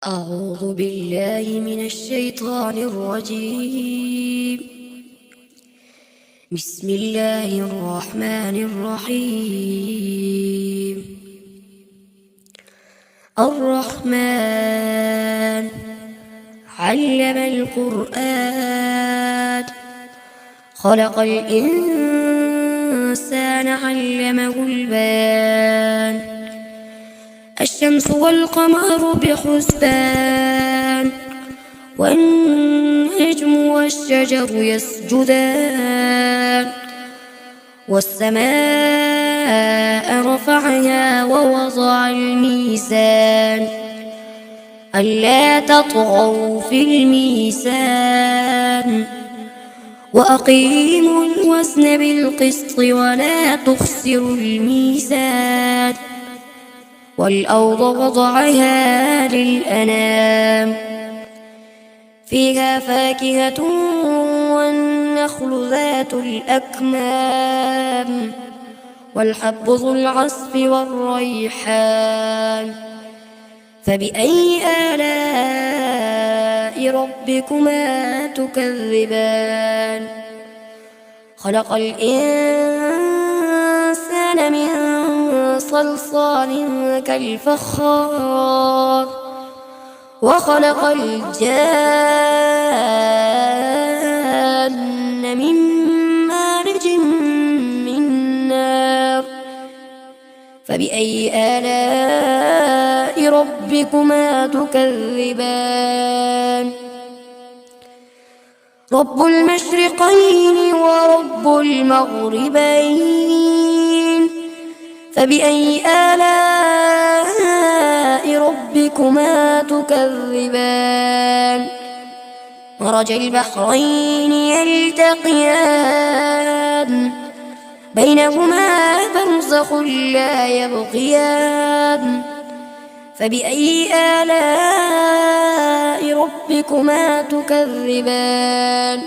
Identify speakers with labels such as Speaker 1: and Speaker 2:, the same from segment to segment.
Speaker 1: أعوذ بالله من الشيطان الرجيم. بسم الله الرحمن الرحيم. الرحمن علم القرآن خلق الإنسان علمه البيان. الشمس والقمر بحسبان والنجم والشجر يسجدان والسماء رفعها ووضع الميزان ألا تطغوا في الميزان وأقيموا الوزن بالقسط ولا تخسروا الميزان والأرض وضعها للأنام فيها فاكهة والنخل ذات الأكمام والحب ذو العصف والريحان فبأي آلاء ربكما تكذبان خلق الإنسان من صلصال كالفخار وخلق الجان من مارج من نار فبأي آلاء ربكما تكذبان رب المشرقين ورب المغربين فبأي آلاء ربكما تكذبان مرج البحرين يلتقيان بينهما برزخ لا يبغيان فبأي آلاء ربكما تكذبان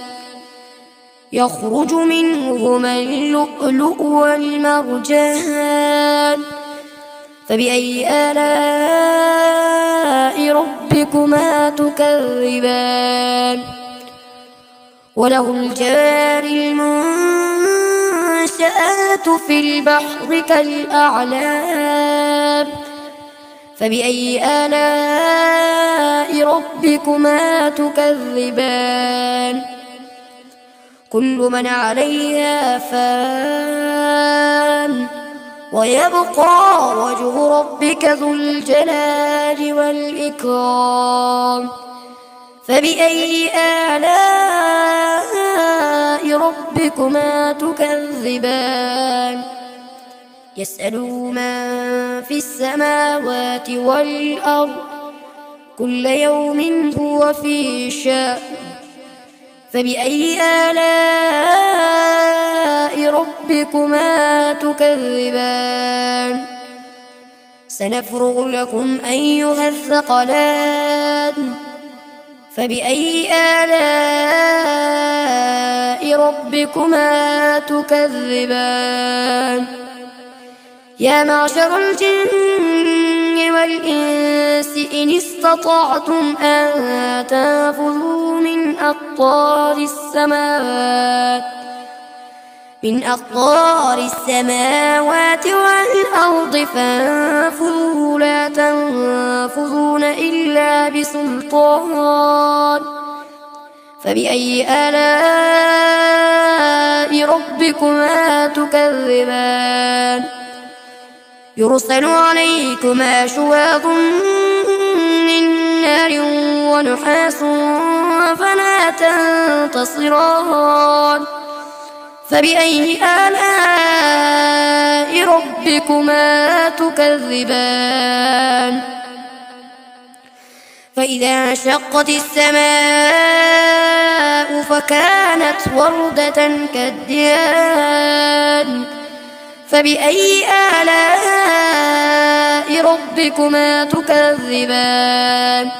Speaker 1: يخرج منهما اللؤلؤ والمرجان فبأي آلاء ربكما تكذبان وله الجوار المنشآت في البحر كالأعلام فبأي آلاء ربكما تكذبان كل من عليها فان ويبقى وجه ربك ذو الجلال والإكرام فبأي آلاء ربكما تكذبان يسأله من في السماوات والأرض كل يوم هو في شأن فبأي آلاء ربكما تكذبان سنفرغ لكم أيها الثقلان فبأي آلاء ربكما تكذبان يا معشر الجن والإنس إن استطعتم أن تنفذوا من أقطار السماوات والأرض فانفذوا لا تنفذون إلا بسلطان فبأي آلاء ربكما تكذبان يرسل عليكما شواظ من نار ونحاس فلا تنتصران فبأي آلاء ربكما تكذبان فإذا انشقت السماء فكانت وردة كالدهان فبأي آلاء ربكما تكذبان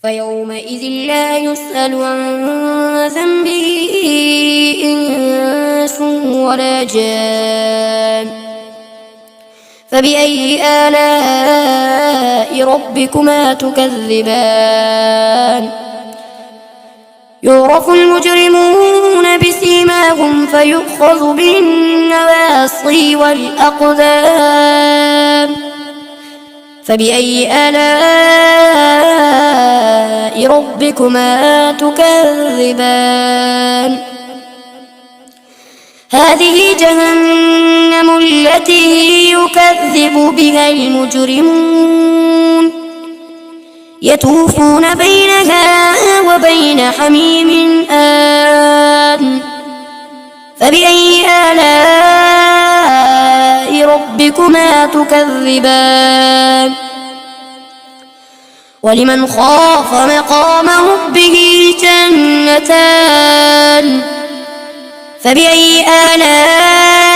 Speaker 1: فيومئذ لا يسأل عن ذنبه إنس ولا جان فبأي آلاء ربكما تكذبان يعرف المجرمون بسيماهم فيؤخذ بالنواصي والأقدام فبأي آلاء ربكما تكذبان هذه جهنم التي يكذب بها المجرمون يطوفون بينها وبين حميم آن فبأي آلاء ربكما تكذبان ولمن خاف مقام ربه جنتان فبأي آلاء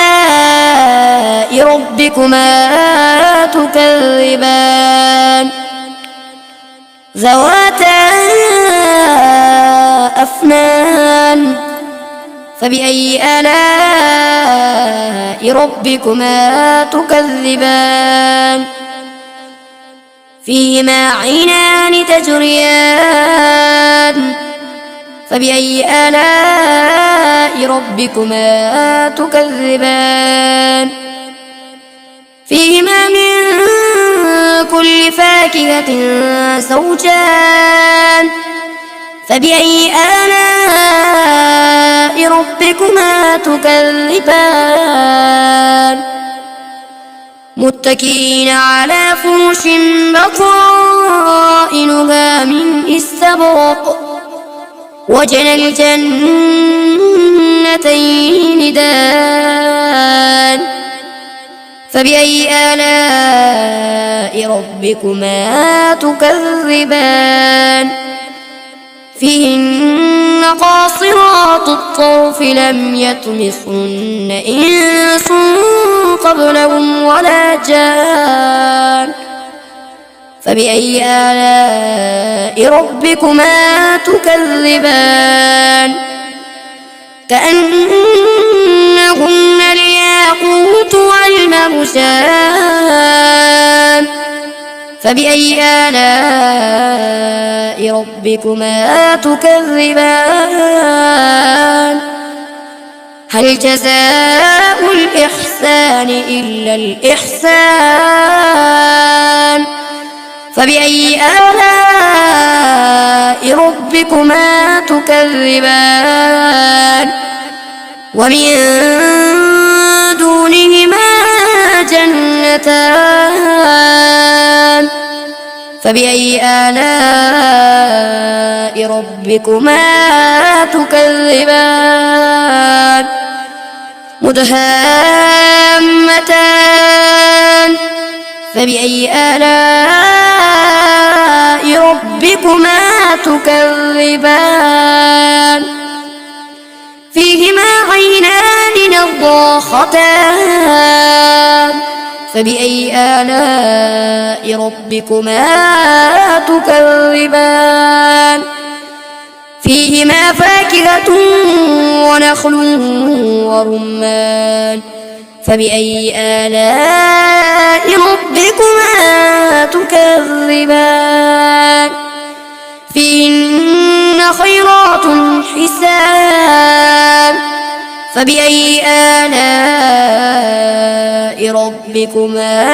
Speaker 1: ربكما تكذبان ذواتا أفنان فبأي آلاء ربكما تكذبان فيهما عينان تجريان فبأي آلاء ربكما تكذبان فيهما من كل فاكهة زوجان فبأي آلاء ربكما تكذبان متكئين على فرش بطائنها من استبرق وجنى الجنتين دان فبأي آلاء ربكما تكذبان فيهن قاصرات الطرف لم يطمثهن إنس قبلهم ولا جان فبأي آلاء ربكما تكذبان كأنهن الياقوت والمرجان فبأي آلاء ربكما تكذبان هل جزاء الإحسان إلا الإحسان فبأي آلاء ربكما تكذبان ومن دونهما جنتان فبأي آلاء ربكما تكذبان مدهامتان فبأي آلاء ربكما تكذبان فيهما عينان نضاختان فبأي آلاء ربكما تكذبان فيهما فاكهة ونخل ورمان فبأي آلاء ربكما تكذبان فيهن خيرات حسان فبأي آلاء ربكما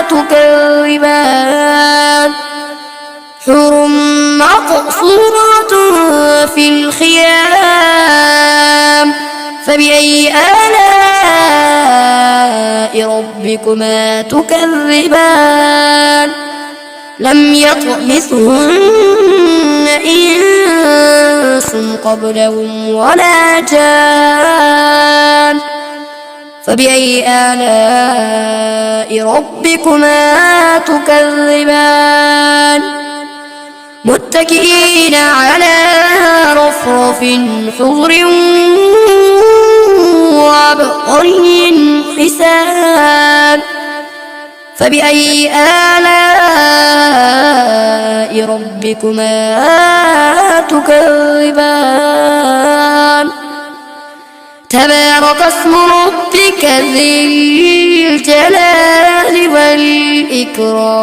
Speaker 1: تكذبان حور مقصورات في الخيام فبأي آلاء ربكما تكذبان لم يطمثهن إنس قبلهم ولا جان فبأي آلاء ربكما تكذبان متكئين على رفرف خضر وعبقري حسان فبأي آلاء ربكما تكذبان تبارك اسم ربك ذي الجلال والإكرام.